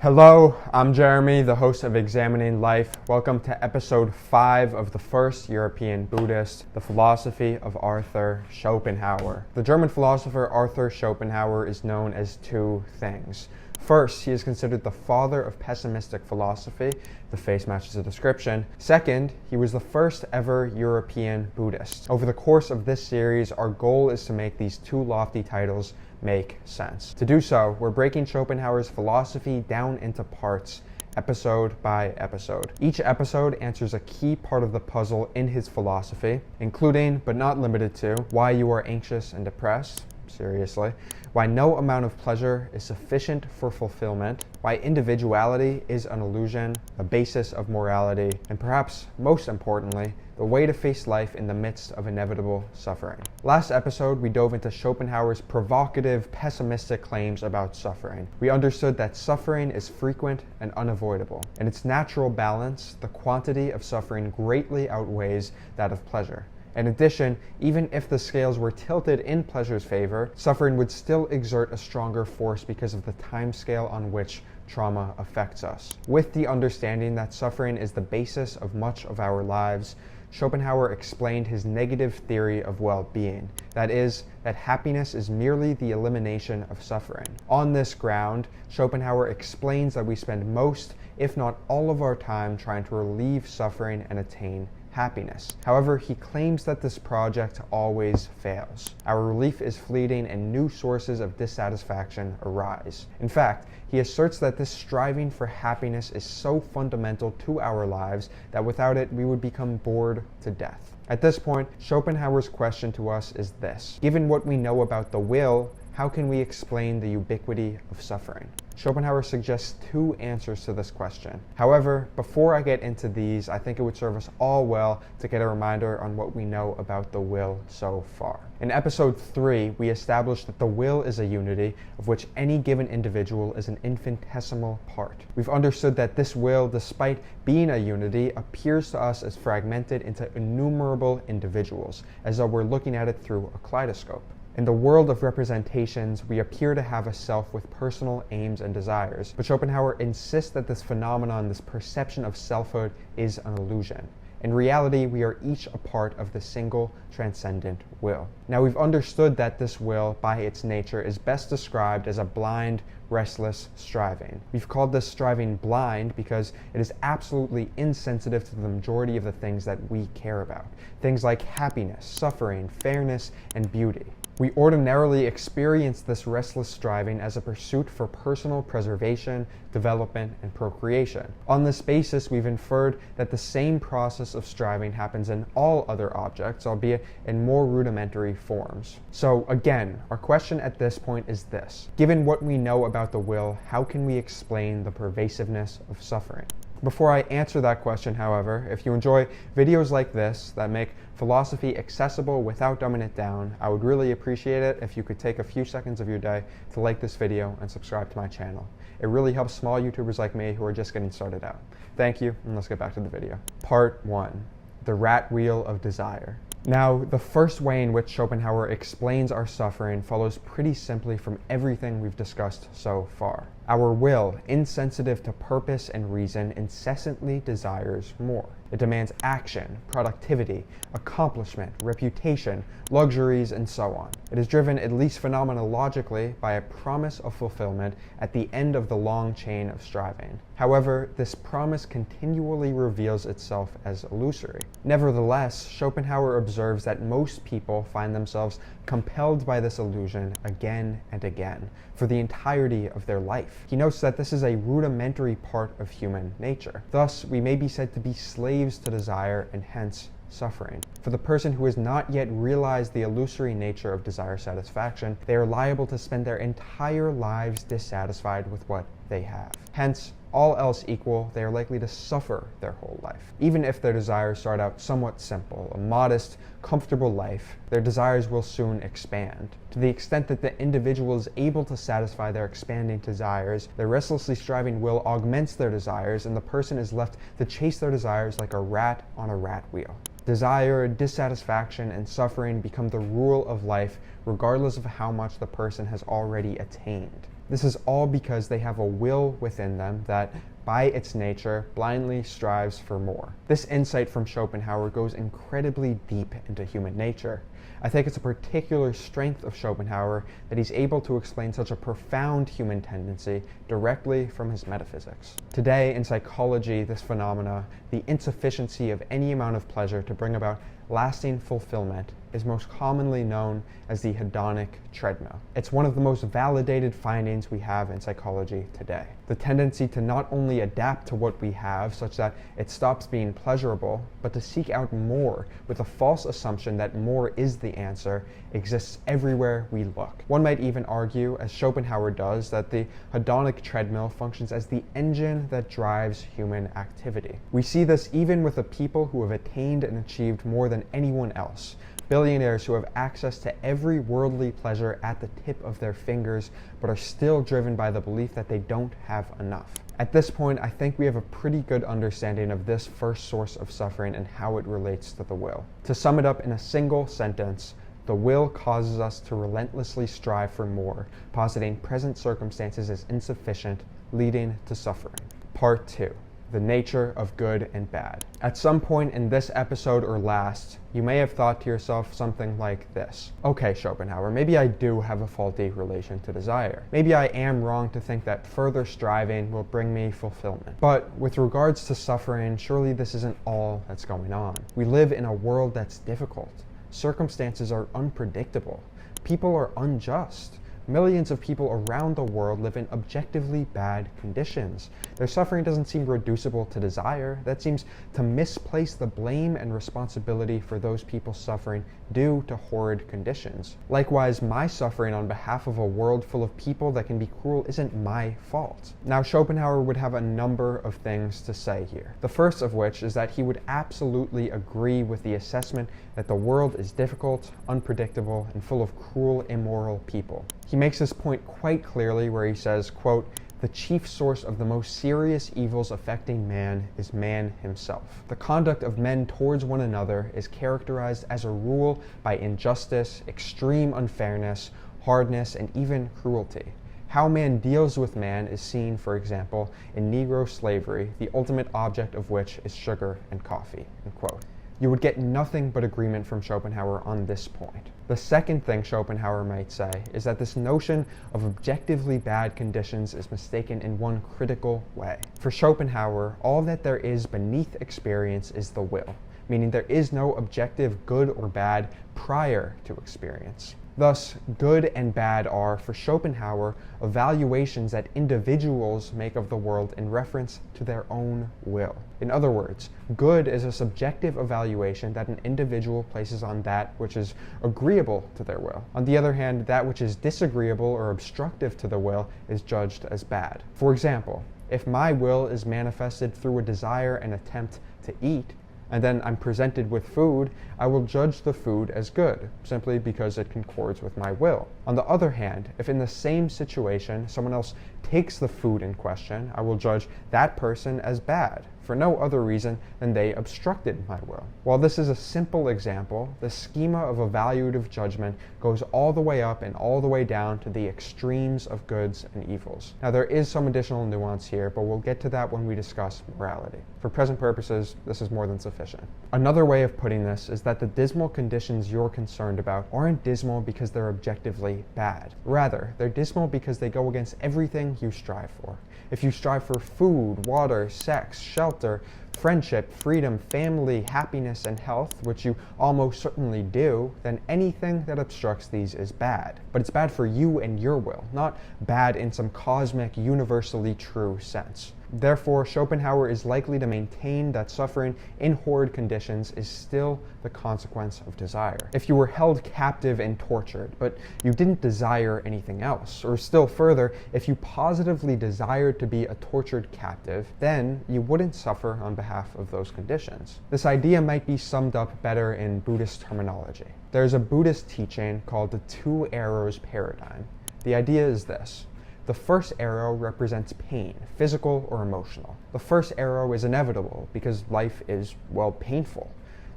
Hello, I'm Jeremy, the host of Examining Life. Welcome to episode 5 of the first European Buddhist, the philosophy of Arthur Schopenhauer. The German philosopher Arthur Schopenhauer is known as two things. First, he is considered the father of pessimistic philosophy. The face matches the description. Second, he was the first ever European Buddhist. Over the course of this series, our goal is to make these two lofty titles make sense. To do so, we're breaking Schopenhauer's philosophy down into parts, episode by episode. Each episode answers a key part of the puzzle in his philosophy, including, but not limited to, why you are anxious and depressed. Seriously. Why no amount of pleasure is sufficient for fulfillment, why individuality is an illusion, the basis of morality, and perhaps most importantly, the way to face life in the midst of inevitable suffering. Last episode, we dove into Schopenhauer's provocative, pessimistic claims about suffering. We understood that suffering is frequent and unavoidable. In its natural balance, the quantity of suffering greatly outweighs that of pleasure. In addition, even if the scales were tilted in pleasure's favor, suffering would still exert a stronger force because of the time scale on which trauma affects us. With the understanding that suffering is the basis of much of our lives, Schopenhauer explained his negative theory of well-being. That is, that happiness is merely the elimination of suffering. On this ground, Schopenhauer explains that we spend most, if not all of our time trying to relieve suffering and attain happiness. However, he claims that this project always fails. Our relief is fleeting and new sources of dissatisfaction arise. In fact, he asserts that this striving for happiness is so fundamental to our lives that without it, we would become bored to death. At this point, Schopenhauer's question to us is this: given what we know about the will, how can we explain the ubiquity of suffering? Schopenhauer suggests two answers to this question. However, before I get into these, I think it would serve us all well to get a reminder on what we know about the will so far. In episode 3, we established that the will is a unity of which any given individual is an infinitesimal part. We've understood that this will, despite being a unity, appears to us as fragmented into innumerable individuals, as though we're looking at it through a kaleidoscope. In the world of representations, we appear to have a self with personal aims and desires, but Schopenhauer insists that this phenomenon, this perception of selfhood, is an illusion. In reality, we are each a part of the single transcendent will. Now, we've understood that this will, by its nature, is best described as a blind, restless striving. We've called this striving blind because it is absolutely insensitive to the majority of the things that we care about. Things like happiness, suffering, fairness, and beauty. We ordinarily experience this restless striving as a pursuit for personal preservation, development, and procreation. On this basis, we've inferred that the same process of striving happens in all other objects, albeit in more rudimentary forms. So again, our question at this point is this: given what we know about the will, how can we explain the pervasiveness of suffering? Before I answer that question, however, if you enjoy videos like this that make philosophy accessible without dumbing it down, I would really appreciate it if you could take a few seconds of your day to like this video and subscribe to my channel. It really helps small YouTubers like me who are just getting started out. Thank you, and let's get back to the video. Part 1. The rat wheel of desire. Now, the first way in which Schopenhauer explains our suffering follows pretty simply from everything we've discussed so far. Our will, insensitive to purpose and reason, incessantly desires more. It demands action, productivity, accomplishment, reputation, luxuries, and so on. It is driven, at least phenomenologically, by a promise of fulfillment at the end of the long chain of striving. However, this promise continually reveals itself as illusory. Nevertheless, Schopenhauer observes that most people find themselves compelled by this illusion again and again for the entirety of their life. He notes that this is a rudimentary part of human nature. Thus, we may be said to be slaves to desire and hence suffering. For the person who has not yet realized the illusory nature of desire satisfaction, they are liable to spend their entire lives dissatisfied with what they have. Hence, all else equal, they are likely to suffer their whole life. Even if their desires start out somewhat simple, a modest, comfortable life, their desires will soon expand. To the extent that the individual is able to satisfy their expanding desires, their restlessly striving will augments their desires, and the person is left to chase their desires like a rat on a rat wheel. Desire, dissatisfaction, and suffering become the rule of life regardless of how much the person has already attained. This is all because they have a will within them that, by its nature, blindly strives for more. This insight from Schopenhauer goes incredibly deep into human nature. I think it's a particular strength of Schopenhauer that he's able to explain such a profound human tendency directly from his metaphysics. Today, in psychology, this phenomena, the insufficiency of any amount of pleasure to bring about lasting fulfillment, is most commonly known as the hedonic treadmill. It's one of the most validated findings we have in psychology today. The tendency to not only adapt to what we have such that it stops being pleasurable, but to seek out more with a false assumption that more is the answer exists everywhere we look. One might even argue, as Schopenhauer does, that the hedonic treadmill functions as the engine that drives human activity. We see this even with the people who have attained and achieved more than anyone else. Billionaires who have access to every worldly pleasure at the tip of their fingers, but are still driven by the belief that they don't have enough. At this point, I think we have a pretty good understanding of this first source of suffering and how it relates to the will. To sum it up in a single sentence, the will causes us to relentlessly strive for more, positing present circumstances as insufficient, leading to suffering. Part 2. The nature of good and bad. At some point in this episode or last, you may have thought to yourself something like this. Okay, Schopenhauer, maybe I do have a faulty relation to desire. Maybe I am wrong to think that further striving will bring me fulfillment. But with regards to suffering, surely this isn't all that's going on. We live in a world that's difficult. Circumstances are unpredictable. People are unjust. Millions of people around the world live in objectively bad conditions. Their suffering doesn't seem reducible to desire. That seems to misplace the blame and responsibility for those people suffering due to horrid conditions. Likewise, my suffering on behalf of a world full of people that can be cruel isn't my fault. Now, Schopenhauer would have a number of things to say here. The first of which is that he would absolutely agree with the assessment that the world is difficult, unpredictable, and full of cruel, immoral people. He makes this point quite clearly where he says, quote, "The chief source of the most serious evils affecting man is man himself. The conduct of men towards one another is characterized as a rule by injustice, extreme unfairness, hardness, and even cruelty. How man deals with man is seen, for example, in Negro slavery, the ultimate object of which is sugar and coffee." End quote. You would get nothing but agreement from Schopenhauer on this point. The second thing Schopenhauer might say is that this notion of objectively bad conditions is mistaken in one critical way. For Schopenhauer, all that there is beneath experience is the will, meaning there is no objective good or bad prior to experience. Thus, good and bad are, for Schopenhauer, evaluations that individuals make of the world in reference to their own will. In other words, good is a subjective evaluation that an individual places on that which is agreeable to their will. On the other hand, that which is disagreeable or obstructive to the will is judged as bad. For example, if my will is manifested through a desire and attempt to eat, and then I'm presented with food, I will judge the food as good, simply because it concords with my will. On the other hand, if in the same situation someone else takes the food in question, I will judge that person as bad, for no other reason than they obstructed my will. While this is a simple example, the schema of evaluative judgment goes all the way up and all the way down to the extremes of goods and evils. Now, there is some additional nuance here, but we'll get to that when we discuss morality. For present purposes, this is more than sufficient. Another way of putting this is that the dismal conditions you're concerned about aren't dismal because they're objectively bad. Rather, they're dismal because they go against everything you strive for. If you strive for food, water, sex, shelter, friendship, freedom, family, happiness, and health, which you almost certainly do, then anything that obstructs these is bad. But it's bad for you and your will, not bad in some cosmic, universally true sense. Therefore, Schopenhauer is likely to maintain that suffering in horrid conditions is still the consequence of desire. If you were held captive and tortured, but you didn't desire anything else, or still further, if you positively desired to be a tortured captive, then you wouldn't suffer on behalf of those conditions. This idea might be summed up better in Buddhist terminology. There's a Buddhist teaching called the two arrows paradigm. The idea is this. The first arrow represents pain, physical or emotional. The first arrow is inevitable because life is, well, painful.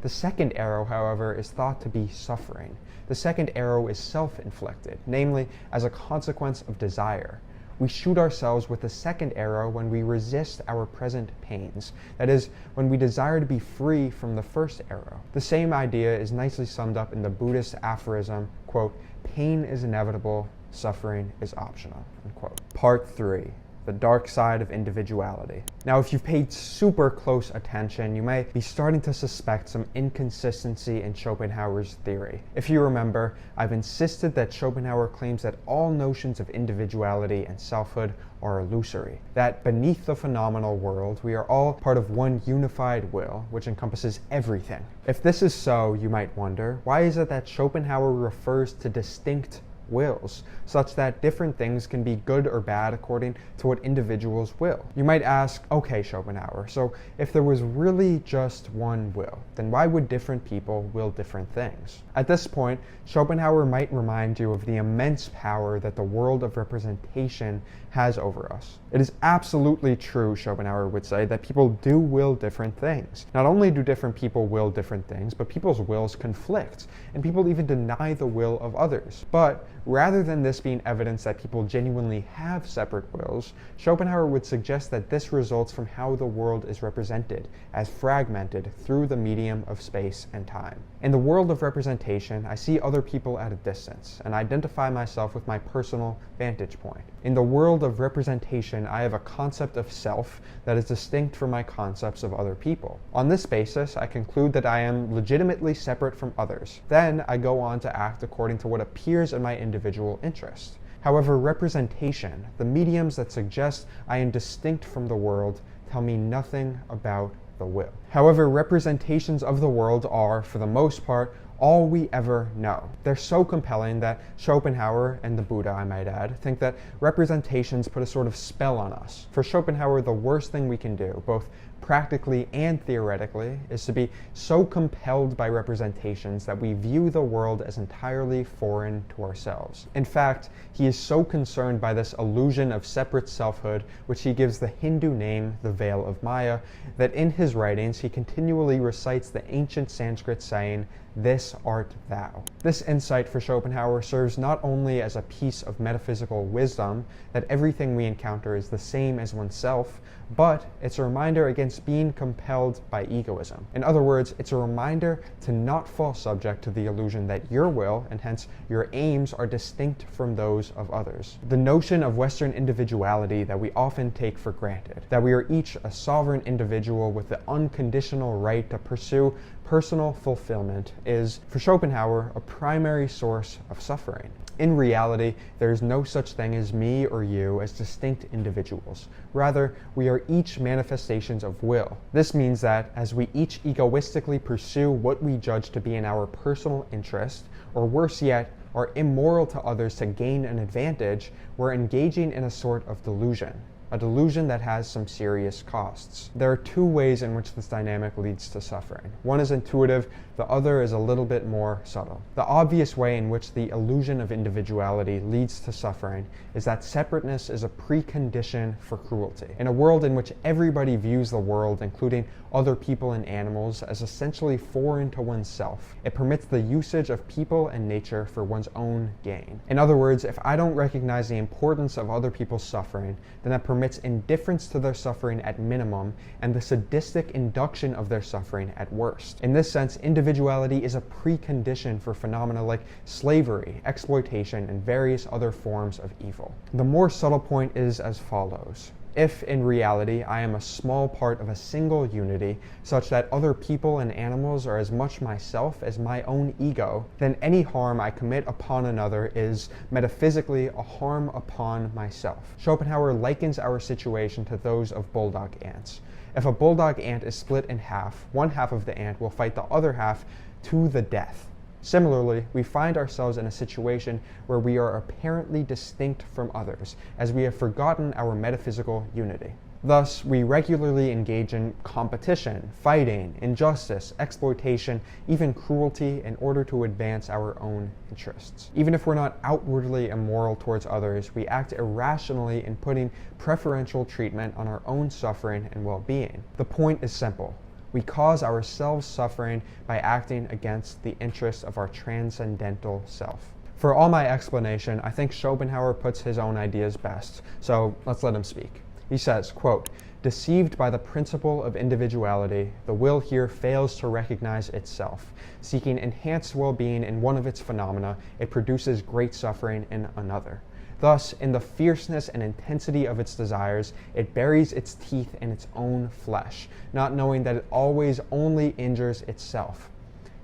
The second arrow, however, is thought to be suffering. The second arrow is self-inflicted, namely as a consequence of desire. We shoot ourselves with a second arrow when we resist our present pains. That is, when we desire to be free from the first arrow. The same idea is nicely summed up in the Buddhist aphorism, quote, "Pain is inevitable, suffering is optional," unquote. Part 3. The dark side of individuality. Now, if you've paid super close attention, you may be starting to suspect some inconsistency in Schopenhauer's theory. If you remember, I've insisted that Schopenhauer claims that all notions of individuality and selfhood are illusory, that beneath the phenomenal world, we are all part of one unified will, which encompasses everything. If this is so, you might wonder, why is it that Schopenhauer refers to distinct wills, such that different things can be good or bad according to what individuals will? You might ask, okay, Schopenhauer, so if there was really just one will, then why would different people will different things? At this point, Schopenhauer might remind you of the immense power that the world of representation has over us. It is absolutely true, Schopenhauer would say, that people do will different things. Not only do different people will different things, but people's wills conflict, and people even deny the will of others. But rather than this being evidence that people genuinely have separate wills, Schopenhauer would suggest that this results from how the world is represented, as fragmented through the medium of space and time. In the world of representation, I see other people at a distance, and identify myself with my personal vantage point. In the world of representation, I have a concept of self that is distinct from my concepts of other people. On this basis, I conclude that I am legitimately separate from others. Then I go on to act according to what appears in my individual interest. However, representation, the mediums that suggest I am distinct from the world, tell me nothing about the will. However, representations of the world are, for the most part, all we ever know. They're so compelling that Schopenhauer, and the Buddha I might add, think that representations put a sort of spell on us. For Schopenhauer, the worst thing we can do, both practically and theoretically, is to be so compelled by representations that we view the world as entirely foreign to ourselves. In fact, he is so concerned by this illusion of separate selfhood, which he gives the Hindu name, the Veil of Maya, that in his writings he continually recites the ancient Sanskrit saying, "This art thou." This insight for Schopenhauer serves not only as a piece of metaphysical wisdom, that everything we encounter is the same as oneself, but it's a reminder against being compelled by egoism. In other words, it's a reminder to not fall subject to the illusion that your will, and hence your aims, are distinct from those of others. The notion of Western individuality that we often take for granted, that we are each a sovereign individual with the unconditional right to pursue personal fulfillment, is, for Schopenhauer, a primary source of suffering. In reality, there is no such thing as me or you as distinct individuals. Rather, we are each manifestations of will. This means that as we each egoistically pursue what we judge to be in our personal interest, or worse yet, are immoral to others to gain an advantage, we're engaging in a sort of delusion. A delusion that has some serious costs. There are two ways in which this dynamic leads to suffering. One is intuitive, the other is a little bit more subtle. The obvious way in which the illusion of individuality leads to suffering is that separateness is a precondition for cruelty. In a world in which everybody views the world, including other people and animals, as essentially foreign to oneself, it permits the usage of people and nature for one's own gain. In other words, if I don't recognize the importance of other people's suffering, then that permits indifference to their suffering at minimum and the sadistic induction of their suffering at worst. In this sense, individuality is a precondition for phenomena like slavery, exploitation, and various other forms of evil. The more subtle point is as follows. If, in reality, I am a small part of a single unity, such that other people and animals are as much myself as my own ego, then any harm I commit upon another is, metaphysically, a harm upon myself. Schopenhauer likens our situation to those of bulldog ants. If a bulldog ant is split in half, one half of the ant will fight the other half to the death. Similarly, we find ourselves in a situation where we are apparently distinct from others, as we have forgotten our metaphysical unity. Thus, we regularly engage in competition, fighting, injustice, exploitation, even cruelty in order to advance our own interests. Even if we're not outwardly immoral towards others, we act irrationally in putting preferential treatment on our own suffering and well-being. The point is simple. We cause ourselves suffering by acting against the interests of our transcendental self. For all my explanation, I think Schopenhauer puts his own ideas best, so let's let him speak. He says, quote, "Deceived by the principle of individuality, the will here fails to recognize itself. Seeking enhanced well-being in one of its phenomena, it produces great suffering in another. Thus, in the fierceness and intensity of its desires, it buries its teeth in its own flesh, not knowing that it always only injures itself."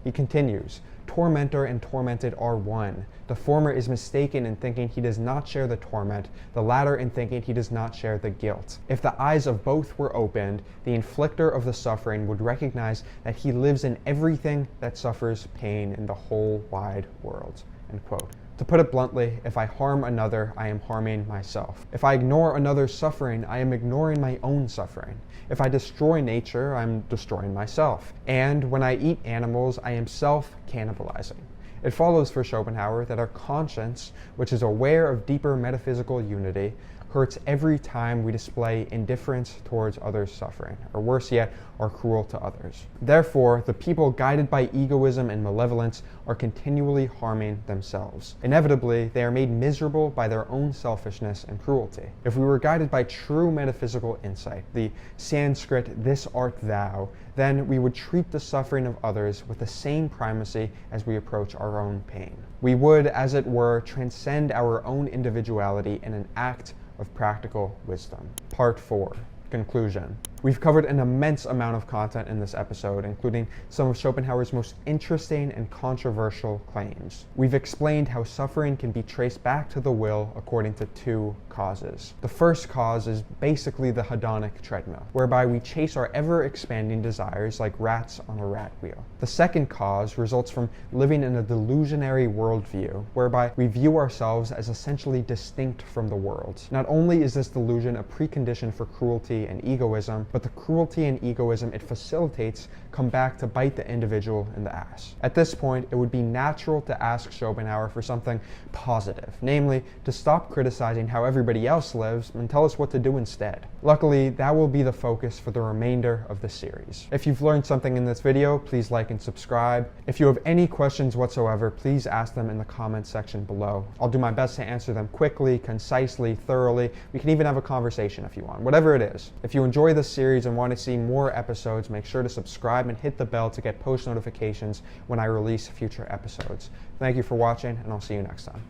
He continues, "Tormentor and tormented are one. The former is mistaken in thinking he does not share the torment, the latter in thinking he does not share the guilt. If the eyes of both were opened, the inflictor of the suffering would recognize that he lives in everything that suffers pain in the whole wide world." End quote. To put it bluntly, if I harm another, I am harming myself. If I ignore another's suffering, I am ignoring my own suffering. If I destroy nature, I'm destroying myself. And when I eat animals, I am self-cannibalizing. It follows for Schopenhauer that our conscience, which is aware of deeper metaphysical unity, hurts every time we display indifference towards others' suffering, or worse yet, are cruel to others. Therefore, the people guided by egoism and malevolence are continually harming themselves. Inevitably, they are made miserable by their own selfishness and cruelty. If we were guided by true metaphysical insight, the Sanskrit "this art thou," then we would treat the suffering of others with the same primacy as we approach our own pain. We would, as it were, transcend our own individuality in an act of practical wisdom. Part 4. Conclusion. We've covered an immense amount of content in this episode, including some of Schopenhauer's most interesting and controversial claims. We've explained how suffering can be traced back to the will according to two causes. The first cause is basically the hedonic treadmill, whereby we chase our ever-expanding desires like rats on a rat wheel. The second cause results from living in a delusionary worldview, whereby we view ourselves as essentially distinct from the world. Not only is this delusion a precondition for cruelty and egoism, but the cruelty and egoism it facilitates come back to bite the individual in the ass. At this point, it would be natural to ask Schopenhauer for something positive, namely, to stop criticizing how everybody else lives and tell us what to do instead. Luckily, that will be the focus for the remainder of the series. If you've learned something in this video, please like and subscribe. If you have any questions whatsoever, please ask them in the comments section below. I'll do my best to answer them quickly, concisely, thoroughly. We can even have a conversation if you want, whatever it is. If you enjoy this series and want to see more episodes, make sure to subscribe and hit the bell to get post notifications when I release future episodes. Thank you for watching, and I'll see you next time.